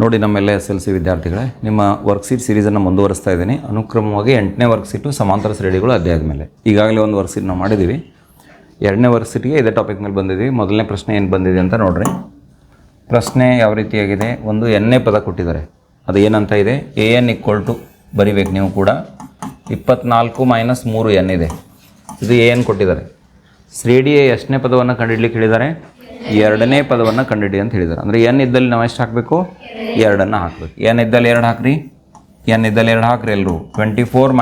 ನೋಡಿ ನಮ್ಮೆಲ್ಲ SLC ವಿದ್ಯಾರ್ಥಿಗಳೇ, ನಿಮ್ಮ ವರ್ಕ್ಶೀಟ್ ಸೀರೀಸನ್ನು ಮುಂದುವರಿಸ್ತಾ ಇದ್ದೀನಿ. ಅನುಕ್ರಮವಾಗಿ 8ನೇ ವರ್ಕ್ಶೀಟು ಸಮಾಂತರ ಶ್ರೇಣಿಗಳು ಅಧ್ಯಾಯದ ಮೇಲೆ. ಈಗಾಗಲೇ ಒಂದು ವರ್ಕ್ಶೀಟ್ ನಾವು ಮಾಡಿದ್ದೀವಿ. 2ನೇ ವರ್ಕ್ಶೀಟ್ಗೆ ಇದೇ ಟಾಪಿಕ್ ಮೇಲೆ ಬಂದಿದ್ದೀವಿ. ಮೊದಲನೇ ಪ್ರಶ್ನೆ ಏನು ಬಂದಿದೆ ಅಂತ ನೋಡ್ರಿ. ಪ್ರಶ್ನೆ ಯಾವ ರೀತಿಯಾಗಿದೆ, ಒಂದು ಎನ್ನೇ ಪದ ಕೊಟ್ಟಿದ್ದಾರೆ. ಅದು ಏನಂತ ಇದೆ, AN = ಬರಿಬೇಕು ನೀವು ಕೂಡ 24 - 3n ಇದೆ. ಇದು AN ಕೊಟ್ಟಿದ್ದಾರೆ. ಶ್ರೇಣಿಯ ಎಷ್ಟನೇ ಪದವನ್ನು ಕಂಡುಹಿಡಲಿಕ್ಕೆ ಹೇಳಿದ್ದಾರೆ, 2ನೇ ಪದವನ್ನು ಕಂಡುಹಿಡಿ ಅಂತ ಹೇಳಿದ್ದಾರೆ. ಅಂದರೆ n ಇದ್ದಲ್ಲಿ ನಾವು ಎಷ್ಟು ಹಾಕಬೇಕು, 2ಅನ್ನು ಹಾಕಬೇಕು. n ಇದ್ದಲ್ಲಿ 2 ಹಾಕ್ರಿ, n ಇದ್ದಲ್ಲಿ 2 ಹಾಕ್ರಿ ಎಲ್ಲರೂ. 24 -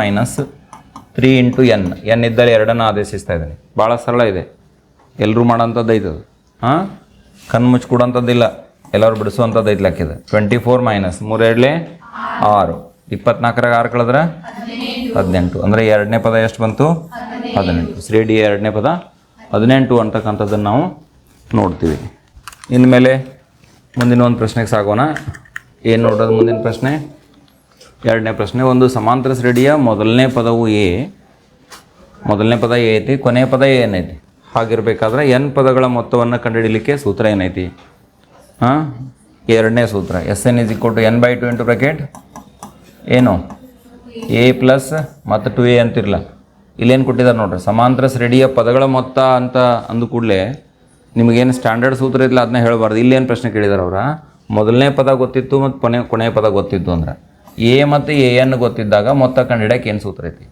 3 × n. n ಇದ್ದಲ್ಲಿ 2ಅನ್ನು ಆದೇಶಿಸ್ತಾ ಇದ್ದೀನಿ. ಭಾಳ ಸರಳ ಇದೆ, ಎಲ್ಲರೂ ಮಾಡೋಂಥದ್ದು ಐತದು. ಕಣ್ಣು ಮುಚ್ಚಿ ಕೊಡೋಂಥದ್ದಿಲ್ಲ, ಎಲ್ಲರೂ ಬಿಡಿಸುವಂಥದ್ದು ಐತೆ ಲೆಕ್ಕಿದೆ. 24 - 3 2 6. 24 6 ಕಳೆದ್ರೆ 18. ಅಂದರೆ 2ನೇ ಪದ ಎಷ್ಟು ಬಂತು, 18. ಶ್ರೇಣಿಯ 2ನೇ ಪದ 18 ಅಂತಕ್ಕಂಥದ್ದನ್ನು ನಾವು ನೋಡ್ತೀವಿ. ಇನ್ಮೇಲೆ ಮುಂದಿನ ಒಂದು ಪ್ರಶ್ನೆಗೆ ಸಾಗೋಣ. ಏನು ನೋಡೋದು ಮುಂದಿನ ಪ್ರಶ್ನೆ, 2ನೇ ಪ್ರಶ್ನೆ. ಒಂದು ಸಮಾಂತರ ಶ್ರೇಣಿಯ ಮೊದಲನೇ ಪದವು A, ಮೊದಲನೇ ಪದ A ಐತಿ, ಕೊನೆಯ ಪದ ಏನ್ ಐತಿ. ಹಾಗಿರಬೇಕಾದ್ರೆ n ಪದಗಳ ಮೊತ್ತವನ್ನು ಕಂಡುಹಿಡಲಿಕ್ಕೆ ಸೂತ್ರ ಏನೈತಿ, 2ನೇ ಸೂತ್ರ. SN = n/2 ಏನು A ಪ್ಲಸ್ ಮತ್ತು 2A ಅಂತಿರಲ್ಲ. ಇಲ್ಲೇನು ಕೊಟ್ಟಿದ್ದಾರೆ ನೋಡ್ರಿ, ಸಮಾಂತರ ಶ್ರೇಣಿಯ ಪದಗಳ ಮೊತ್ತ ಅಂತ ಅಂದು ಕೂಡಲೇ ನಿಮಗೇನು ಸ್ಟ್ಯಾಂಡರ್ಡ್ ಸೂತ್ರ ಇರಲಿಲ್ಲ, ಅದನ್ನ ಹೇಳಬಾರ್ದು. ಇಲ್ಲೇನು ಪ್ರಶ್ನೆ ಕೇಳಿದಾರೆ ಅವರ, ಮೊದಲನೇ ಪದ ಗೊತ್ತಿತ್ತು ಮತ್ತು ಕೊನೆಯ ಪದ ಗೊತ್ತಿತ್ತು ಅಂದ್ರೆ A ಮತ್ತು AN ಗೊತ್ತಿದ್ದಾಗ ಮೊತ್ತ ಕಂಡುಹಿಡಕ್ಕೆ ಏನು ಸೂತ್ರ ಐತಿ.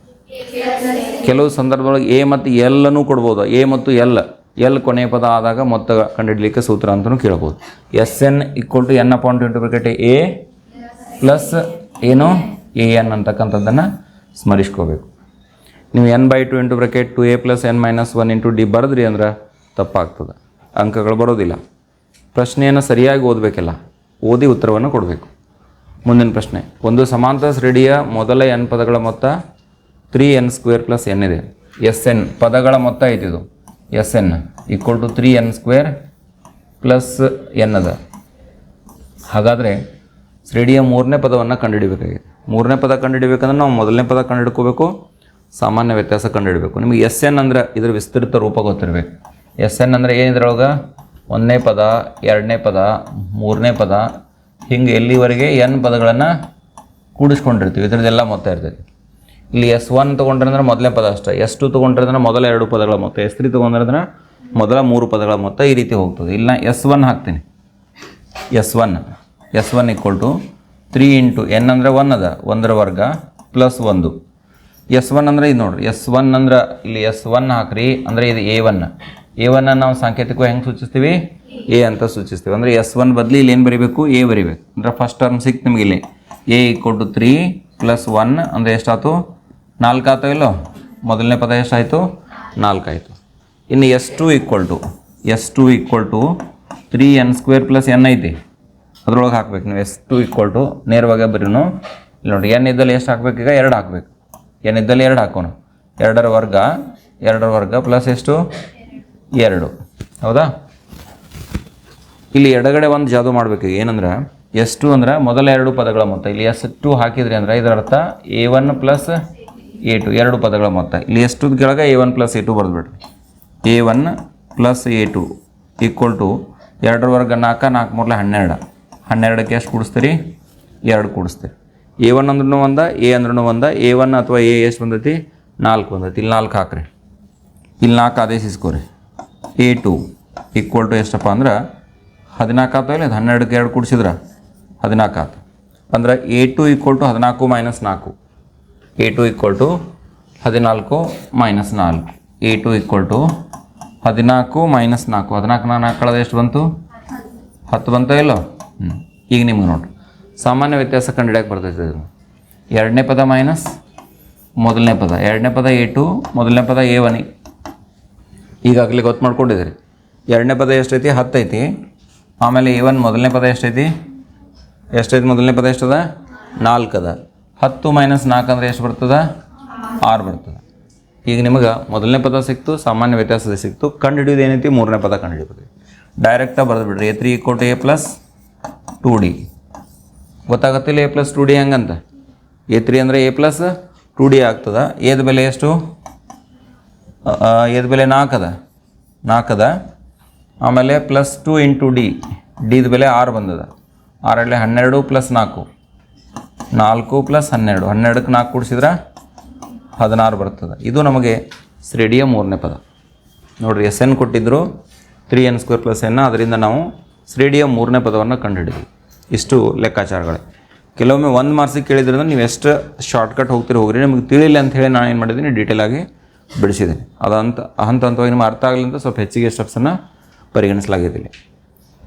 ಕೆಲವು ಸಂದರ್ಭದೊಳಗೆ A ಮತ್ತು Lನೂ ಕೊಡ್ಬೋದು. A ಮತ್ತು L ಕೊನೆಯ ಪದ ಆದಾಗ ಮೊತ್ತ ಕಂಡುಹಿಡಲಿಕ್ಕೆ ಸೂತ್ರ ಅಂತಲೂ ಕೇಳ್ಬೋದು. SN = n/2 A ಪ್ಲಸ್ ಏನು AN ಅಂತಕ್ಕಂಥದ್ದನ್ನು ಸ್ಮರಿಸ್ಕೋಬೇಕು. ನೀವು n/2 2A + n - 1 × D ಬರೆದ್ರಿ ಅಂದ್ರೆ ತಪ್ಪಾಗ್ತದೆ, ಅಂಕಗಳು ಬರೋದಿಲ್ಲ. ಪ್ರಶ್ನೆಯನ್ನು ಸರಿಯಾಗಿ ಓದಬೇಕಲ್ಲ, ಓದಿ ಉತ್ತರವನ್ನು ಕೊಡಬೇಕು. ಮುಂದಿನ ಪ್ರಶ್ನೆ, ಒಂದು ಸಮಾಂತರ ಶ್ರೇಣಿಯ ಮೊದಲ n ಪದಗಳ ಮೊತ್ತ 3n² + n ಇದೆ. SN ಪದಗಳ ಮೊತ್ತ ಐತಿದು. SN = 3n² + n ಅದ. ಹಾಗಾದರೆ ಶ್ರೇಣಿಯ 3ನೇ ಪದವನ್ನು ಕಂಡುಹಿಡಬೇಕಾಗಿದೆ. 3ನೇ ಪದ ಕಂಡುಹಿಡಬೇಕಂದ್ರೆ ನಾವು ಮೊದಲನೇ ಪದ ಕಂಡುಹಿಡ್ಕೋಬೇಕು, ಸಾಮಾನ್ಯ ವ್ಯತ್ಯಾಸ ಕಂಡುಹಿಡಬೇಕು. ನಿಮಗೆ SN ಅಂದರೆ ಇದರ ವಿಸ್ತೃತ ರೂಪ ಗೊತ್ತಿರಬೇಕು. SN ಅಂದರೆ ಏನಿದ್ರೊಳಗೆ 1ನೇ ಪದ, 2ನೇ ಪದ, 3ನೇ ಪದ, ಹಿಂಗೆ ಎಲ್ಲಿವರೆಗೆ n ಪದಗಳನ್ನು ಕೂಡಿಸ್ಕೊಂಡಿರ್ತೀವಿ, ಇದರದ್ದೆಲ್ಲ ಮೊತ್ತ ಇರ್ತೈತಿ. ಇಲ್ಲಿ S1 ತೊಗೊಂಡ್ರೆ ಅಂದ್ರೆ ಮೊದಲನೇ ಪದ ಅಷ್ಟೇ, S2 ತೊಗೊಂಡ್ರೆ ಅಂದ್ರೆ ಮೊದಲ 2 ಪದಗಳ ಮೊತ್ತ, S3 ತೊಗೊಂಡ್ರೆ ಅಂದ್ರೆ ಮೊದಲ 3 ಪದಗಳ ಮೊತ್ತ, ಈ ರೀತಿ ಹೋಗ್ತದೆ. ಇಲ್ಲಿ ನಾನು S1 ಹಾಕ್ತೀನಿ. S1 = 3 × n ಅಂದರೆ 1 ಅದ, 1ರ ವರ್ಗ + 1. S1 ಅಂದರೆ ಇದು ನೋಡ್ರಿ, S1 ಅಂದ್ರೆ ಇಲ್ಲಿ S1 ಹಾಕ್ರಿ, ಅಂದರೆ ಇದು A1 ನಾವು ಸಾಂಕೇತಿಕವಾಗಿ ಹೆಂಗೆ ಸೂಚಿಸ್ತೀವಿ, A ಅಂತ ಸೂಚಿಸ್ತೀವಿ. ಅಂದರೆ S1 ಬದಲಿ ಇಲ್ಲಿ ಏನು ಬರೀಬೇಕು, A ಬರೀಬೇಕು. ಅಂದರೆ ಫಸ್ಟ್ ಟರ್ಮ್ ಸಿಕ್ತು ನಿಮಗೆ ಇಲ್ಲಿ. A = 3 + 1 ಅಂದರೆ ಎಷ್ಟಾಯ್ತು, 4 ಆಯ್ತು ಇಲ್ಲೋ. ಮೊದಲನೇ ಪದ ಎಷ್ಟಾಯಿತು, 4 ಆಯಿತು. ಇನ್ನು S2 = 3n² + n ಐತಿ, ಅದ್ರೊಳಗೆ ಹಾಕ್ಬೇಕು ನೀವು. S2 ನೇರವಾಗಿ ಬರೀನು ಇಲ್ಲಿ ನೋಡಿ, n ಇದ್ದಲ್ಲಿ ಎಷ್ಟು ಹಾಕ್ಬೇಕು, ಈಗ 2 ಹಾಕ್ಬೇಕು. n ಇದ್ದಲ್ಲಿ 2 ಹಾಕೋಣ, 2ರ ವರ್ಗ ಪ್ಲಸ್ ಎಷ್ಟು, 2. ಹೌದಾ. ಇಲ್ಲಿ ಎಡಗಡೆ ಒಂದು ಜಾದು ಮಾಡಬೇಕು. ಏನಂದ್ರೆ S2 ಅಂದ್ರೆ ಮೊದಲ 2 ಪದಗಳ ಮೊತ್ತ. ಇಲ್ಲಿ S2 ಹಾಕಿದ್ರಿ ಅಂದ್ರೆ ಇದರ ಅರ್ಥ A1 + A2 2 ಪದಗಳ ಮೊತ್ತ. ಇಲ್ಲಿ S2 ಕೆಳಗೆ A1 + A2 ಬರೆದ್ಬಿಡ್ರಿ. A1 + A2 = 2ರ ವರ್ಗ 4, 4 × 3 = 12. 12ಕ್ಕೆ ಎಷ್ಟು ಕೂಡಿಸ್ತೀರಿ, 2 ಕೂಡಿಸ್ತೀರಿ. A1 ಅಂದ್ರೂ ಒಂದ, A ಅಂದ್ರೂ ಒಂದ. A1 ಅಥವಾ A ಎಷ್ಟು ಬಂದೈತಿ, 4 ಬಂದೈತಿ. ಇಲ್ಲಿ 4 ಹಾಕ್ರಿ, ಇಲ್ಲಿ 4 ಆದೇಶಿಸ್ಕೋರಿ. A2 = ಎಷ್ಟಪ್ಪ ಅಂದ್ರೆ 14 ಆಯ್ತು ಇಲ್ಲ. 12ಕ್ಕೆ 2 ಕೂಡಿಸಿದ್ರೆ 14 ಆಯ್ತು. ಅಂದ್ರೆ A2 = 14 - 4. A2 = 14 - 4. A2 = 14 - 4. 14 4 ಕಳೆದ ಎಷ್ಟು ಬಂತು, 10 ಬಂತ ಇಲ್ಲೋ. ಈಗ ನಿಮ್ಗೆ ನೋಡ್ರಿ, ಸಾಮಾನ್ಯ ವ್ಯತ್ಯಾಸ ಕಂಡುಹಿಡಿಯಕ್ಕೆ ಬರ್ತೈತೆ. ಇದು 2ನೇ ಪದ ಮೈನಸ್ ಮೊದಲನೇ ಪದ. 2ನೇ ಪದ A2, ಮೊದಲನೇ ಪದ A1. ಈಗಾಗಲೇ ಗೊತ್ತು ಮಾಡ್ಕೊಂಡಿದ್ದೀರಿ. 2ನೇ ಪದ ಎಷ್ಟೈತಿ, 10 ಐತಿ. ಆಮೇಲೆ A1 ಮೊದಲನೇ ಪದ ಎಷ್ಟೈತಿ, ಮೊದಲನೇ ಪದ ಎಷ್ಟದ, 4 ಅದ. 10 - 4 ಅಂದರೆ ಎಷ್ಟು ಬರ್ತದೆ, 6 ಬರ್ತದೆ. ಈಗ ನಿಮಗೆ ಮೊದಲನೇ ಪದ ಸಿಕ್ತು, ಸಾಮಾನ್ಯ ವ್ಯತ್ಯಾಸದ ಸಿಕ್ತು. ಕಂಡುಹಿಡಿಯೋದು ಏನೈತಿ, 3ನೇ ಪದ ಕಂಡುಹಿಡಿಬೇಕು. ಡೈರೆಕ್ಟಾಗಿ ಬರೆದು ಬಿಡ್ರಿ. A3 = A + 2D. ಗೊತ್ತಾಗತ್ತಿಲ್ಲ A + 2D ಹೆಂಗಂತ. A3 ಅಂದರೆ A + 2D ಆಗ್ತದೆ. ಏದ ಬೆಲೆ ಎಷ್ಟು, ಏದ ಬೆಲೆ 4 ಅದ. ಆಮೇಲೆ +2 × D, ಡಿದ ಬೆಲೆ 6 ಬಂದದ. ಆರಲ್ಲೇ 12 ಪ್ಲಸ್ 4 4 ಪ್ಲಸ್ 12 12ಕ್ಕೆ 4 ಕೂಡಿಸಿದ್ರೆ 16 ಬರ್ತದೆ. ಇದು ನಮಗೆ ಶ್ರೇಣಿಯ ಮೂರನೇ ಪದ ನೋಡಿರಿ. ಎಸ್ ಎನ್ ಕೊಟ್ಟಿದ್ದರು 3n² ಪ್ಲಸ್ ಎನ್, ಅದರಿಂದ ನಾವು ಶ್ರೇಣಿಯ ಮೂರನೇ ಪದವನ್ನು ಕಂಡುಹಿಡಿದ್ವಿ. ಇಷ್ಟು ಲೆಕ್ಕಾಚಾರಗಳೇ. ಕೆಲವೊಮ್ಮೆ 1 ಮಾರ್ಕ್ಸಿಗೆ ಕೇಳಿದ್ರಿಂದ ನೀವು ಎಷ್ಟು ಶಾರ್ಟ್ಕಟ್ ಹೋಗ್ರಿ, ನಿಮಗೆ ತಿಳಿಲ್ಲ ಅಂತ ಹೇಳಿ ನಾನು ಏನು ಮಾಡಿದ್ದೀನಿ, ಡೀಟೇಲಾಗಿ ಬಿಡಿಸಿದ್ದೀನಿ. ಅದಂತ ಹಂತವಾಗಿ ನಿಮ್ಗೆ ಅರ್ಥ ಆಗಲಿ ಅಂತ ಸ್ವಲ್ಪ ಹೆಚ್ಚಿಗೆ ಸ್ಟೆಪ್ಸನ್ನು ಪರಿಗಣಿಸಲಾಗಿದ್ದಿಲ್ಲ.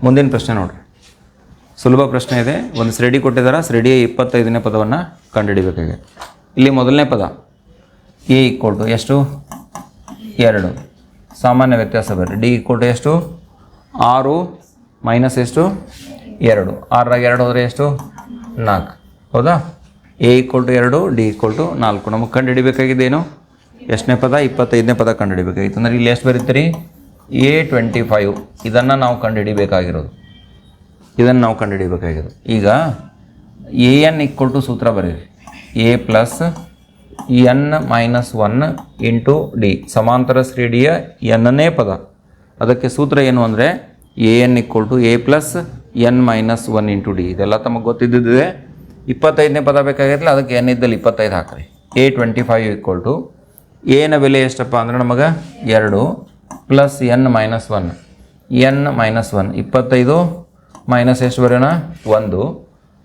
ಮುಂದಿನ ಪ್ರಶ್ನೆ ನೋಡಿರಿ, ಸುಲಭ ಪ್ರಶ್ನೆ ಇದೆ. ಒಂದು ಶ್ರೇಣಿ ಕೊಟ್ಟಿದ್ದಾರೆ, ಶ್ರೇಣಿಯ 25ನೇ ಪದವನ್ನು ಕಂಡುಹಿಡಿಬೇಕಾಗಿದೆ. ಇಲ್ಲಿ ಮೊದಲನೇ ಪದ ಎ = ಎಷ್ಟು 2, ಸಾಮಾನ್ಯ ವ್ಯತ್ಯಾಸ ಬರ್ರಿ. ಡಿ = ಎಷ್ಟು 6 ಮೈನಸ್ ಎಷ್ಟು 2, 6ರಾಗ 2 ಹೋದರೆ ಎಷ್ಟು 4, ಹೌದಾ. A = 2, D = 4. ನಮಗೆ ಕಂಡುಹಿಡಿಬೇಕಾಗಿದ್ದೇನು, ಎಷ್ಟನೇ ಪದ 25ನೇ ಪದ ಕಂಡುಹಿಡಿಬೇಕಾಗಿತ್ತು. ಅಂದರೆ ಇಲ್ಲಿ ಎಷ್ಟು ಬರೀತೀರಿ A25, ಇದನ್ನು ನಾವು ಕಂಡುಹಿಡಿಬೇಕಾಗಿರೋದು. ಈಗ AN = ಸೂತ್ರ ಬರೀರಿ, A plus n-1 into D, ಸಮಾಂತರ ಶ್ರೇಣಿಯ nನೇ ಪದ. ಅದಕ್ಕೆ ಸೂತ್ರ ಏನು ಅಂದರೆ AN = A plus n-1 into D. ಇದೆಲ್ಲ ತಮಗೆ ಗೊತ್ತಿದ್ದಿದೆ. 25ನೇ ಪದ ಬೇಕಾಗಿರಲಿಲ್ಲ, ಅದಕ್ಕೆ n ಇದ್ದಲ್ಲಿ 25 ಹಾಕ್ರಿ. A25 = ಎನ ಬೆಲೆ ಎಷ್ಟಪ್ಪ ಅಂದ್ರೆ ನಮಗೆ 2 ಪ್ಲಸ್ n-1, n-1 25 ಮೈನಸ್ ಎಷ್ಟು ಬರೋಣ 1.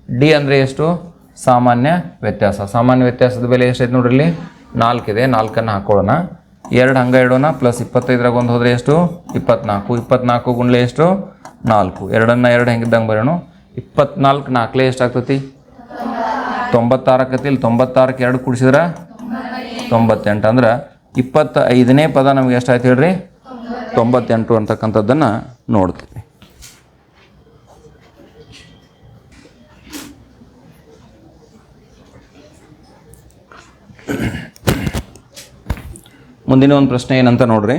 ಡಿ ಅಂದರೆ ಎಷ್ಟು ಸಾಮಾನ್ಯ ವ್ಯತ್ಯಾಸ. ಸಾಮಾನ್ಯ ವ್ಯತ್ಯಾಸದ ಬೆಲೆ ಎಷ್ಟೈತೆ ನೋಡ್ರಿ, ಇಲ್ಲಿ 4 ಇದೆ. 4ಅನ್ನು ಹಾಕೊಳ್ಳೋಣ, 2 ಹಂಗೆ ಇಡೋಣ. ಪ್ಲಸ್ 25ರಾಗ 1 ಹೋದರೆ ಎಷ್ಟು 24, 24 ಗುಂಡ್ಲೆ ಎಷ್ಟು 4, 2ನ್ನು 2 ಹೆಂಗಿದ್ದಂಗೆ ಬರೋಣ. 24 4ಲೇ ಎಷ್ಟು ಆಗ್ತೈತಿ 96 ಆಕತಿ. ಇಲ್ಲಿ 96ಕ್ಕೆ 2 ಕೂಡಿಸಿದ್ರೆ 98. ಅಂದ್ರೆ 25ನೇ ಪದ ನಮಗೆ ಎಷ್ಟಾಯ್ತು ಹೇಳ್ರಿ 98 ಅಂತಕ್ಕಂಥದ್ದನ್ನು ನೋಡ್ತೀವಿ. ಮುಂದಿನ ಒಂದು ಪ್ರಶ್ನೆ ಏನಂತ ನೋಡ್ರಿ,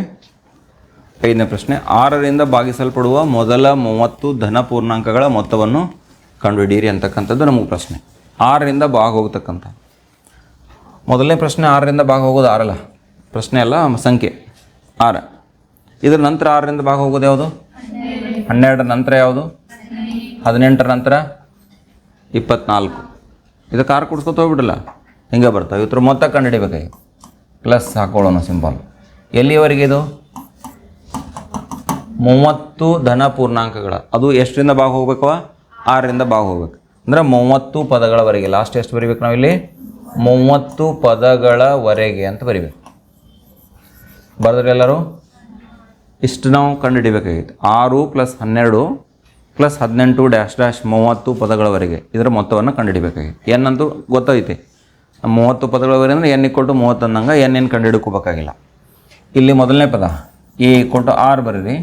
5ನೇ ಪ್ರಶ್ನೆ. 6ರಿಂದ ಭಾಗಿಸಲ್ಪಡುವ ಮೊದಲ 30 ಧನ ಪೂರ್ಣಾಂಕಗಳ ಮೊತ್ತವನ್ನು ಕಂಡುಹಿಡಿಯಿರಿ ಅಂತಕ್ಕಂಥದ್ದು ನಮಗೆ ಪ್ರಶ್ನೆ. 6ರಿಂದ ಭಾಗ ಹೋಗ್ತಕ್ಕಂಥ ಮೊದಲನೇ ಪ್ರಶ್ನೆ. 6ರಿಂದ ಭಾಗ ಹೋಗೋದು 6 ಅಲ್ಲ, ಪ್ರಶ್ನೆ ಅಲ್ಲ, ಸಂಖ್ಯೆ 6. ಇದರ ನಂತರ 6ರಿಂದ ಭಾಗ ಹೋಗೋದು ಯಾವುದು 12. ನಂತರ ಯಾವುದು 18. ನಂತರ 24. ಇದಕ್ಕೆ 6 ಕೂಡಿಸ್ಕೊತ ಹೋಗ್ಬಿಡಲ್ಲ, ಹಿಂಗೆ ಬರ್ತಾವೆ. ಇದ್ರ ಮೊತ್ತ ಕಂಡುಹಿಡಿಬೇಕಾಗಿ ಪ್ಲಸ್ ಹಾಕೊಳ್ಳೋಣ ಸಿಂಪಲ್. ಎಲ್ಲಿಯವರೆಗೆ ಇದು 30 ಧನ ಪೂರ್ಣಾಂಕಗಳ, ಅದು ಎಷ್ಟರಿಂದ ಭಾಗ ಹೋಗ್ಬೇಕು 6ರಿಂದ ಭಾಗ ಹೋಗ್ಬೇಕು. ಅಂದರೆ 30 ಪದಗಳವರೆಗೆ. ಲಾಸ್ಟ್ ಎಷ್ಟು ಬರಿಬೇಕು ನಾವಿಲ್ಲಿ 30 ಪದಗಳವರೆಗೆ ಅಂತ ಬರಿಬೇಕು. ಬರೆದ್ರೆ ಎಲ್ಲರೂ ಇಷ್ಟು ನಾವು ಕಂಡುಹಿಡಿಬೇಕಾಗಿತ್ತು. 6 ಪ್ಲಸ್ 12 ಪ್ಲಸ್ 18 -30 ಪದಗಳವರೆಗೆ ಇದರ ಮೊತ್ತವನ್ನು ಕಂಡುಹಿಡಿಬೇಕಾಗಿತ್ತು. ಏನಂತೂ ಗೊತ್ತೈತಿ, 30 ಪದಗಳವರೆಗೆ ಅಂದರೆ n = 30 ಅಂದಂಗೆ n ಕಂಡುಹಿಡ್ಕೋಬೇಕಾಗಿಲ್ಲ. ಇಲ್ಲಿ ಮೊದಲನೇ ಪದ A = 6 ಬರೀರಿ.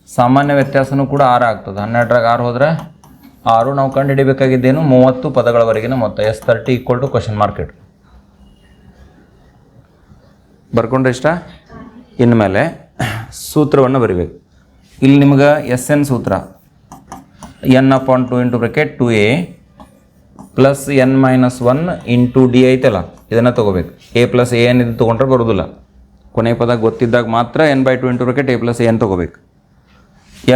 ಸಾಮಾನ್ಯ ವ್ಯತ್ಯಾಸನೂ ಕೂಡ 6 ಆಗ್ತದೆ. 12ರಾಗ 6 ಹೋದರೆ 6. ನಾವು ಕಂಡುಹಿಡಿಬೇಕಾಗಿದ್ದೇನು 30 ಪದಗಳವರೆಗಿನ ಮೊತ್ತ. S30 = ? ಬರ್ಕೊಂಡ್ರೆ ಇಷ್ಟ. ಇನ್ಮೇಲೆ ಸೂತ್ರವನ್ನು ಬರಿಬೇಕು. ಇಲ್ಲಿ ನಿಮ್ಗೆ SN ಸೂತ್ರ n/2 × 2a plus n-1 into D ಐತಲ್ಲ, ಇದನ್ನು ತೊಗೋಬೇಕು. A ಪ್ಲಸ್ AN ಇದು ತೊಗೊಂಡ್ರೆ ಬರೋದಿಲ್ಲ. ಕೊನೆ ಪದ ಗೊತ್ತಿದ್ದಾಗ ಮಾತ್ರ n/2 × a ಪ್ಲಸ್ AN ತೊಗೋಬೇಕು.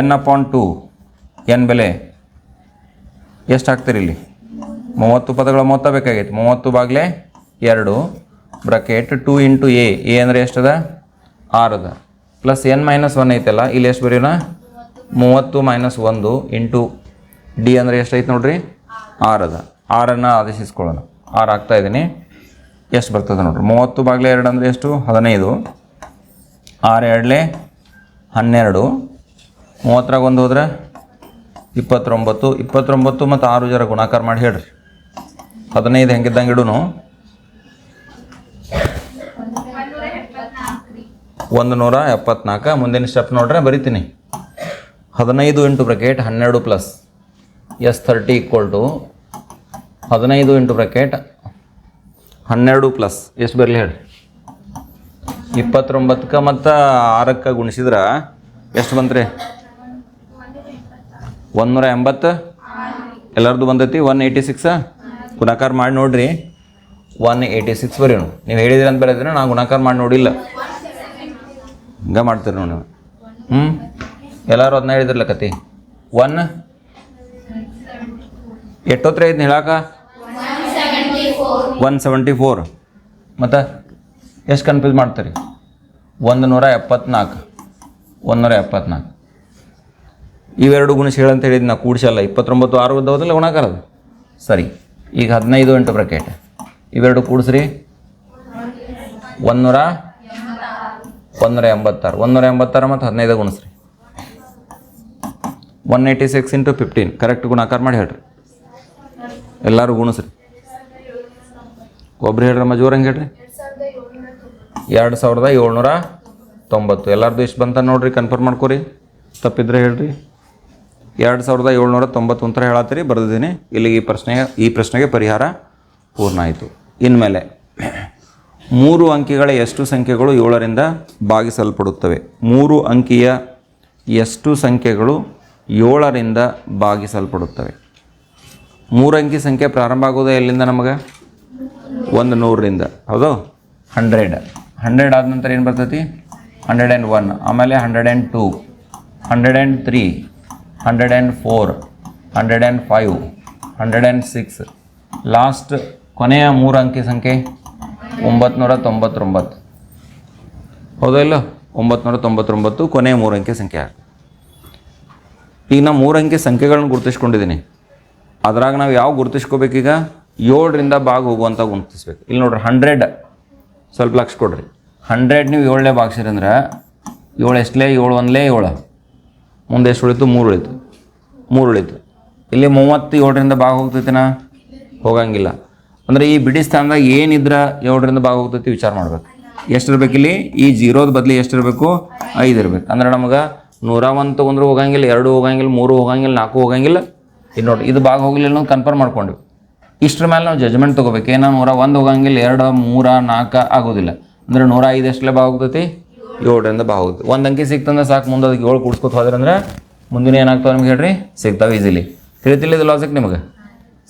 n/2 n ಬೆಲೆ ಎಷ್ಟು ಹಾಕ್ತೀರಿ ಇಲ್ಲಿ 30 ಪದಗಳ ಮೊತ್ತ ಬೇಕಾಗೈತೆ. 30/2 ಬ್ರಾಕೆಟ್ 2 ಇಂಟು a ಅಂದರೆ ಎಷ್ಟದ 6 ಅದ. ಪ್ಲಸ್ n-1 ಐತಲ್ಲ, ಇಲ್ಲಿ ಎಷ್ಟು ಬರೆಯೋಣ 30 - 1 ಇಂಟು ಡಿ ಅಂದರೆ ಎಷ್ಟೈತೆ ನೋಡ್ರಿ 6 ಅದ. 6ಅನ್ನು ಆದೇಶಿಸ್ಕೊಳ್ಳೋಣ. 6 ಹಾಕ್ತಾಯಿದ್ದೀನಿ. ಎಷ್ಟು ಬರ್ತದೆ ನೋಡ್ರಿ 30/2 ಅಂದರೆ ಎಷ್ಟು 15. 6 2 12. 30ರಾಗ 1 ಹೋದ್ರೆ 29. 29 ಮತ್ತು 6 ಜರ ಗುಣಾಕಾರ ಮಾಡಿ ಹೇಳ್ರಿ. 15 ಹೆಂಗಿದ್ದಂಗೆ ಇಡೋನು 174. ಮುಂದಿನ ಸ್ಟೆಪ್ ನೋಡ್ರೆ ಬರಿತೀನಿ. 15 into bracket 12 plus S30 = 15 into bracket 12 plus ಎಷ್ಟು ಬರಲಿ ಹೇಳಿ 29ಕ್ಕೆ ಮತ್ತು 6ಕ್ಕೆ ಗುಣಿಸಿದ್ರೆ ಎಷ್ಟು ಬಂತ್ರಿ 180. ಎಲ್ಲರದು ಬಂದೈತಿ 186. ಗುಣಾಕಾರ ಮಾಡಿ ನೋಡಿರಿ 186 ಬರೀ. ನೀವು ಹೇಳಿದ್ರಿ ಅಂತ ಬರೀದ್ರೆ ನಾನು ಗುಣಾಕಾರ ಮಾಡಿ ನೋಡಿಲ್ಲ, ಹಿಂಗೆ ಮಾಡ್ತೀರಿ ನೋಡಿ ನೀವು. ಎಲ್ಲರೂ ಅದನ್ನ ಹೇಳಿದ್ರಲ್ಲ ಕತಿ 1 ಎಷ್ಟೊತ್ತರ ಐತೆ ಹೇಳಾಕ 174 ಮತ್ತು ಎಷ್ಟು ಕನ್ಫ್ಯೂಸ್ ಮಾಡ್ತೀರಿ 174 ಇವೆರಡು ಗುಣಿಸಿ ಹೇಳಂತ ಹೇಳಿದ್ದು ನಾ ಕೂಡಿಸಲ್ಲ 29 6 ಹೋದಲ್ಲ ಗುಣಾಕಾರದು ಸರಿ. ಈಗ 15 ಇಂಟು ಬ್ರಾಕೆಟ್ ಇವೆರಡು ಕೂಡಿಸ್ರಿ 186 ಮತ್ತು 15 ಗುಣಿಸ್ರಿ 186 ಇಂಟು 15 ಕರೆಕ್ಟ್ ಗುಣಾಕಾರ ಮಾಡಿ ಹೇಳ್ರಿ. ಎಲ್ಲರೂ ಗುಣಿಸ್ರಿ. ಒಬ್ರು ಹೇಳ್ರಮ್ಮ ಜೋರಂಗೆ ಹೇಳ್ರಿ. 2790. ಎಲ್ಲರದು ಎಷ್ಟು ಬಂತ ನೋಡ್ರಿ, ಕನ್ಫರ್ಮ್ ಮಾಡ್ಕೊರಿ. ತಪ್ಪಿದ್ರೆ ಹೇಳ್ರಿ. 2790 ಉತ್ತರ ಹೇಳತ್ತೀರಿ, ಬರೆದಿದ್ದೀನಿ. ಇಲ್ಲಿಗೆ ಈ ಪ್ರಶ್ನೆಗೆ ಪರಿಹಾರ ಪೂರ್ಣ ಆಯಿತು. ಇನ್ಮೇಲೆ 3 ಅಂಕಿಗಳ ಎಷ್ಟು ಸಂಖ್ಯೆಗಳು 7ರಿಂದ ಭಾಗಿಸಲ್ಪಡುತ್ತವೆ? 3 ಅಂಕಿಯ ಎಷ್ಟು ಸಂಖ್ಯೆಗಳು 7ರಿಂದ ಭಾಗಿಸಲ್ಪಡುತ್ತವೆ? 3 ಅಂಕಿ ಸಂಖ್ಯೆ ಪ್ರಾರಂಭ ಆಗೋದು ಎಲ್ಲಿಂದ ನಮಗೆ? 100ರಿಂದ. ಹೌದು, 100 ಆದ ನಂತರ ಏನು ಬರ್ತೈತಿ? 101, ಆಮೇಲೆ 102, 103, 104, 105, 106, ಲಾಸ್ಟ್ ಕೊನೆಯ 3 ಅಂಕಿ ಸಂಖ್ಯೆ 999. ಹೌದಾ ಇಲ್ಲ? 999 ಕೊನೆಯ 3 ಅಂಕಿ ಸಂಖ್ಯೆ ಆಗುತ್ತೆ. ಈಗ ನಾವು 3 ಅಂಕಿ ಸಂಖ್ಯೆಗಳನ್ನ ಗುರುತಿಸ್ಕೊಂಡಿದ್ದೀನಿ. ಅದ್ರಾಗ ನಾವು ಯಾವ ಗುರುತಿಸ್ಕೋಬೇಕೀಗ? 7ರಿಂದ ಭಾಗ ಹೋಗುವಂಥ ಗುರುತಿಸ್ಬೇಕು. ಇಲ್ಲಿ ನೋಡ್ರಿ 100, ಸ್ವಲ್ಪ ಲಕ್ಷ ಕೊಡ್ರಿ. 100 ನೀವು 7ನೇ ಭಾಗಿಸಿರಿ ಅಂದ್ರೆ 7 ಎಷ್ಟಲೇ? 7 1ಲೇ 7. ಮುಂದೆ ಎಷ್ಟು ಉಳಿತು? 3 ಉಳಿತು. 3 ಉಳಿತು. ಇಲ್ಲಿ 30 7ರಿಂದ ಭಾಗ ಹೋಗ್ತೈತಿನಾ? ಹೋಗಂಗಿಲ್ಲ. ಅಂದರೆ ಈ ಬಿಡಿ ಸ್ಥಾನದಾಗ ಏನಿದ್ರೆ 7ರಿಂದ ಭಾಗ ಹೋಗ್ತೈತಿ ವಿಚಾರ ಮಾಡ್ಬೇಕು. ಎಷ್ಟಿರ್ಬೇಕಿಲ್ಲಿ? ಈ 0ದ ಬದಲಿ ಎಷ್ಟಿರಬೇಕು? 5 ಇರ್ಬೇಕು. ಅಂದ್ರೆ ನಮಗೆ 101 ತೊಗೊಂಡ್ರೆ ಹೋಗಂಗಿಲ್ಲ, 2 ಹೋಗಂಗಿಲ್ಲ, 3 ಹೋಗಂಗಿಲ್ಲ, 4 ಹೋಗಂಗಿಲ್ಲ. ಇದು ನೋಡಿ, ಇದು ಭಾಗ ಹೋಗಲಿಲ್ಲ ನಾವು ಕನ್ಫರ್ಮ್ ಮಾಡ್ಕೊಂಡ್ವಿ. ಇಷ್ಟರ ಮೇಲೆ ನಾವು ಜಜ್ಮೆಂಟ್ ತೊಗೋಬೇಕು. ಏನೋ 101 ಹೋಗಂಗಿಲ್ಲ, 2, 3, 4 ಆಗೋದಿಲ್ಲ. ಅಂದರೆ 105 ಎಷ್ಟಲೇ ಭಾಗ ಹೋಗ್ತೈತಿ? 7ರಿಂದ ಭಾಗ ಹೋಗ್ತೈತಿ. ಒಂದು ಅಂಕಿ ಸಿಕ್ತಂದ್ರೆ ಸಾಕು, ಮುಂದೆ ಅದಕ್ಕೆ 7 ಕೂಡಿಸ್ಕೊತ ಹೋದ್ರೆ ಅಂದ್ರೆ ಮುಂದಿನ ಏನಾಗ್ತಾವೆ ನಿಮ್ಗೆ ಹೇಳ್ರಿ? ಸಿಗ್ತಾವೆ ಈಸಿಲಿ. ತಿಳಿತಿಲ್ಲ ಇದು ಲಾಜಿಕ್ ನಿಮಗೆ?